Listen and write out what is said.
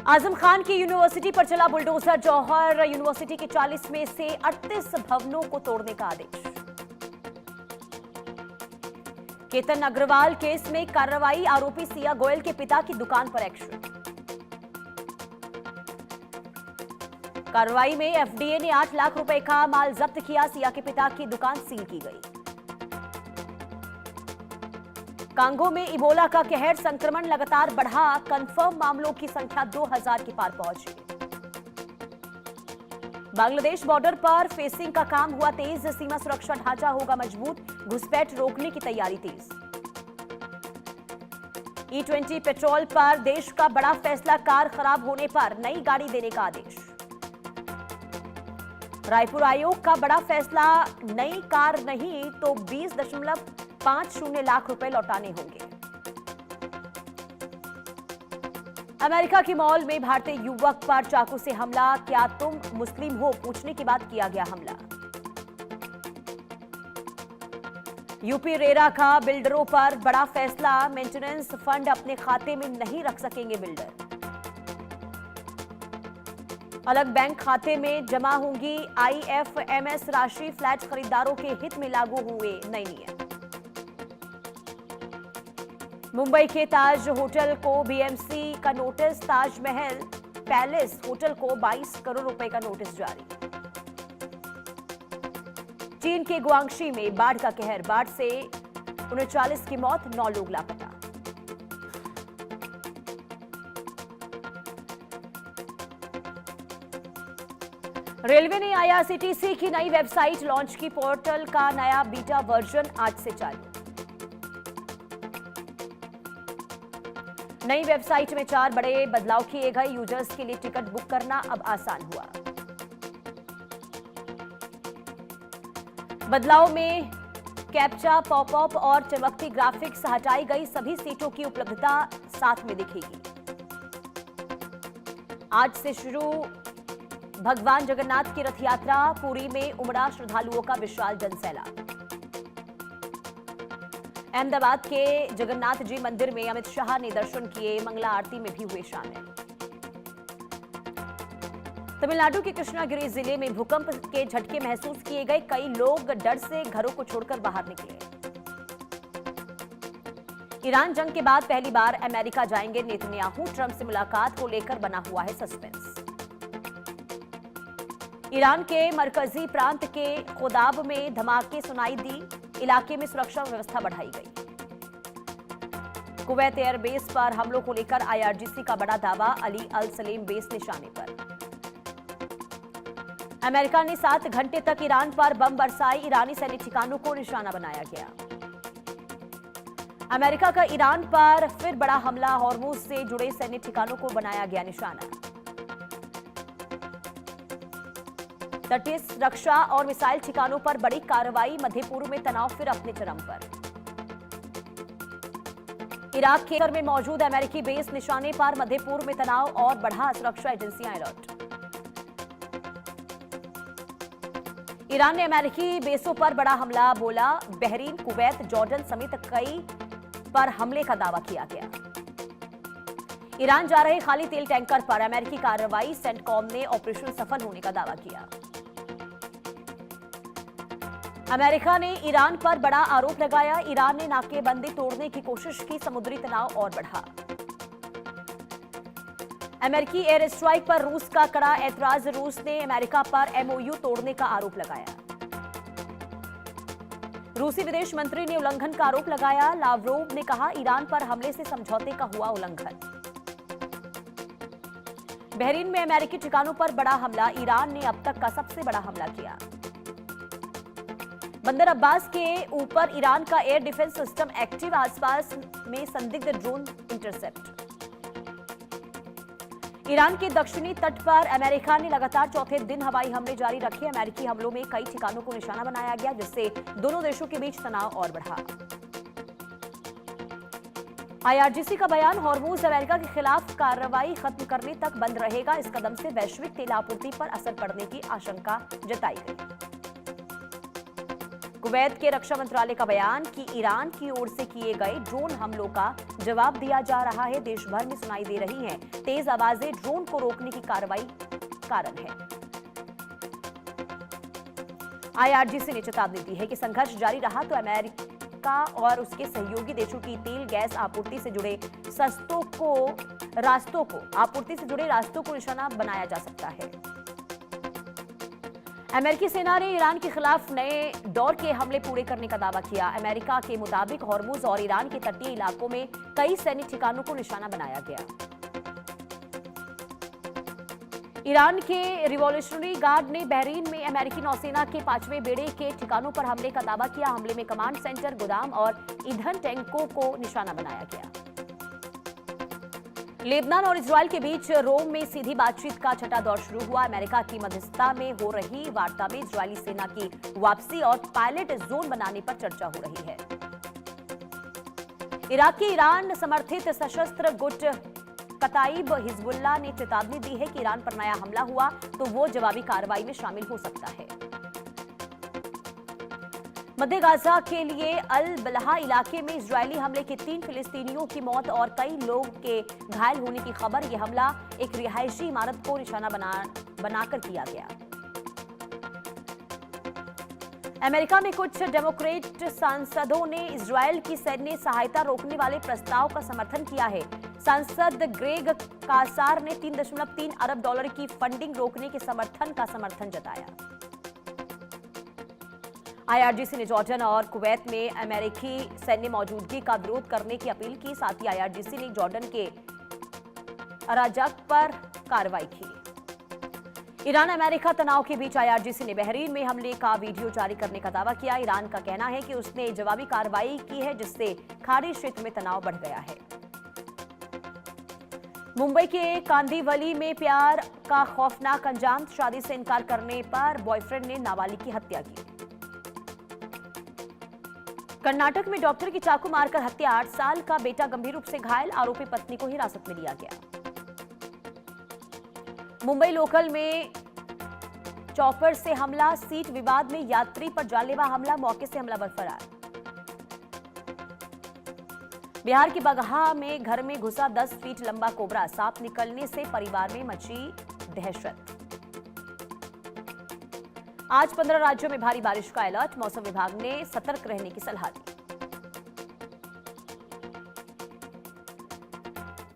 आजम खान की यूनिवर्सिटी पर चला बुलडोजर। जौहर यूनिवर्सिटी के 40 में से 38 भवनों को तोड़ने का आदेश। केतन अग्रवाल केस में कार्रवाई। आरोपी सिया गोयल के पिता की दुकान पर एक्शन। कार्रवाई में एफडीए ने 8 लाख रुपए का माल जब्त किया। सिया के पिता की दुकान सील की गई। कांगो में इबोला का कहर। संक्रमण लगातार बढ़ा। कंफर्म मामलों की संख्या 2000 के पार पहुंची। बांग्लादेश बॉर्डर पर फेंसिंग का काम हुआ तेज। सीमा सुरक्षा ढांचा होगा मजबूत। घुसपैठ रोकने की तैयारी तेज। E20 पेट्रोल पर देश का बड़ा फैसला। कार खराब होने पर नई गाड़ी देने का आदेश। रायपुर आयोग का बड़ा फैसला। नई कार नहीं तो 20.50 लाख रुपए लौटाने होंगे। अमेरिका के मॉल में भारतीय युवक पर चाकू से हमला। क्या तुम मुस्लिम हो पूछने के बाद किया गया हमला। यूपी रेरा का बिल्डरों पर बड़ा फैसला। मेंटेनेंस फंड अपने खाते में नहीं रख सकेंगे बिल्डर। अलग बैंक खाते में जमा होंगी IFMS राशि। फ्लैट खरीदारों के हित में लागू हुए नए नियम। मुंबई के ताज होटल को BMC का नोटिस। ताजमहल पैलेस होटल को 22 करोड़ रुपए का नोटिस जारी। चीन के गुआंगशी में बाढ़ का कहर। बाढ़ से 39 की मौत, 9 लोग लापता। रेलवे ने IRCTC की नई वेबसाइट लॉन्च की। पोर्टल का नया बीटा वर्जन आज से चालू। नई वेबसाइट में 4 बड़े बदलाव किए गए। यूजर्स के लिए टिकट बुक करना अब आसान हुआ। बदलाव में कैप्चा, पॉपअप और चमकती ग्राफिक्स हटाई गई। सभी सीटों की उपलब्धता साथ में दिखेगी। आज से शुरू भगवान जगन्नाथ की रथ यात्रा। पुरी में उमड़ा श्रद्धालुओं का विशाल जनसैलाब। अहमदाबाद के जगन्नाथ जी मंदिर में अमित शाह ने दर्शन किए। मंगला आरती में भी हुए शामिल। तमिलनाडु के कृष्णागिरी जिले में भूकंप के झटके महसूस किए गए। कई लोग डर से घरों को छोड़कर बाहर निकले। ईरान जंग के बाद पहली बार अमेरिका जाएंगे नेतन्याहू। ट्रंप से मुलाकात को लेकर बना हुआ है सस्पेंस। ईरान के मरकजी प्रांत के खुदाब में धमाके सुनाई दी। इलाके में सुरक्षा व्यवस्था बढ़ाई गई। कुवैत एयरबेस पर हमलों को लेकर IRGC का बड़ा दावा। अली अल सलेम बेस निशाने पर। अमेरिका ने 7 घंटे तक ईरान पर बम बरसाए। ईरानी सैन्य ठिकानों को निशाना बनाया गया। अमेरिका का ईरान पर फिर बड़ा हमला। हॉर्मुज से जुड़े सैन्य ठिकानों को बनाया गया निशाना। तटीय रक्षा और मिसाइल ठिकानों पर बड़ी कार्रवाई। मध्य पूर्व में तनाव फिर अपने चरम पर। इराक के में मौजूद अमेरिकी बेस निशाने पर। मध्य पूर्व में तनाव और बढ़ा। सुरक्षा एजेंसियां अलर्ट। ईरान ने अमेरिकी बेसों पर बड़ा हमला बोला। बहरीन, कुवैत, जॉर्डन समेत कई पर हमले का दावा किया गया। ईरान जा रहे खाली तेल टैंकर पर अमेरिकी कार्रवाई। सेंटकॉम ने ऑपरेशन सफल होने का दावा किया। अमेरिका ने ईरान पर बड़ा आरोप लगाया। ईरान ने नाकेबंदी तोड़ने की कोशिश की। समुद्री तनाव और बढ़ा। अमेरिकी एयर स्ट्राइक पर रूस का कड़ा ऐतराज। रूस ने अमेरिका पर MOU तोड़ने का आरोप लगाया। रूसी विदेश मंत्री ने उल्लंघन का आरोप लगाया। लावरोव ने कहा ईरान पर हमले से समझौते का हुआ उल्लंघन। बहरीन में अमेरिकी ठिकानों पर बड़ा हमला। ईरान ने अब तक का सबसे बड़ा हमला किया। बंदर अब्बास के ऊपर ईरान का एयर डिफेंस सिस्टम एक्टिव। आसपास में संदिग्ध ड्रोन इंटरसेप्ट। ईरान के दक्षिणी तट पर अमेरिका ने लगातार चौथे दिन हवाई हमले जारी रखे। अमेरिकी हमलों में कई ठिकानों को निशाना बनाया गया, जिससे दोनों देशों के बीच तनाव और बढ़ा। IRGC का बयान। हॉर्मुज अमेरिका के खिलाफ कार्रवाई खत्म करने तक बंद रहेगा। इस कदम से वैश्विक तेल आपूर्ति पर असर पड़ने की आशंका जताई गई। कुवैत के रक्षा मंत्रालय का बयान कि ईरान की ओर से किए गए ड्रोन हमलों का जवाब दिया जा रहा है। देश भर में सुनाई दे रही हैं तेज आवाजें। ड्रोन को रोकने की कार्रवाई कारण है। IRGC ने चेतावनी दी है कि संघर्ष जारी रहा तो अमेरिका और उसके सहयोगी देशों की तेल गैस आपूर्ति से जुड़े रास्तों को निशाना बनाया जा सकता है। अमेरिकी सेना ने ईरान के खिलाफ नए दौर के हमले पूरे करने का दावा किया। अमेरिका के मुताबिक हॉर्मुज और ईरान के तटीय इलाकों में कई सैन्य ठिकानों को निशाना बनाया गया। ईरान के रिवॉल्यूशनरी गार्ड ने बहरीन में अमेरिकी नौसेना के 5वें बेड़े के ठिकानों पर हमले का दावा किया। हमले में कमांड सेंटर, गोदाम और ईंधन टैंकों को निशाना बनाया गया। लेबनान और इजरायल के बीच रोम में सीधी बातचीत का छठा दौर शुरू हुआ। अमेरिका की मध्यस्थता में हो रही वार्ता में इजरायली सेना की वापसी और पायलट जोन बनाने पर चर्चा हो रही है। इराक के ईरान समर्थित सशस्त्र गुट कताइब हिजबुल्लाह ने चेतावनी दी है कि ईरान पर नया हमला हुआ तो वो जवाबी कार्रवाई में शामिल हो सकता है। मध्य गाजा के लिए अल बलहा इलाके में इजरायली हमले के 3 फिलिस्तीनियों की मौत और कई लोग के घायल होने की खबर। यह हमला एक रिहायशी इमारत को निशाना बनाकर किया गया। अमेरिका में कुछ डेमोक्रेट सांसदों ने इजरायल की सैन्य सहायता रोकने वाले प्रस्ताव का समर्थन किया है। सांसद ग्रेग कासार ने $3.3 अरब की फंडिंग रोकने के समर्थन जताया। IRGC ने जॉर्डन और कुवैत में अमेरिकी सैन्य मौजूदगी का विरोध करने की अपील की। साथ ही IRGC ने जॉर्डन के अराजक पर कार्रवाई की। ईरान अमेरिका तनाव के बीच IRGC ने बहरीन में हमले का वीडियो जारी करने का दावा किया। ईरान का कहना है कि उसने जवाबी कार्रवाई की है जिससे खाड़ी क्षेत्र में तनाव बढ़ गया है। मुंबई के कांदिवली में प्यार का खौफनाक अंजाम। शादी से इनकार करने पर बॉयफ्रेंड ने नाबालिग की हत्या की। कर्नाटक में डॉक्टर की चाकू मारकर हत्या। 8 साल का बेटा गंभीर रूप से घायल। आरोपी पत्नी को हिरासत में लिया गया। मुंबई लोकल में चॉपर से हमला। सीट विवाद में यात्री पर जानलेवा हमला। मौके से हमलावर फरार। बिहार के बगहा में घर में घुसा 10 फीट लंबा कोबरा। सांप निकलने से परिवार में मची दहशत। आज 15 राज्यों में भारी बारिश का अलर्ट। मौसम विभाग ने सतर्क रहने की सलाह दी।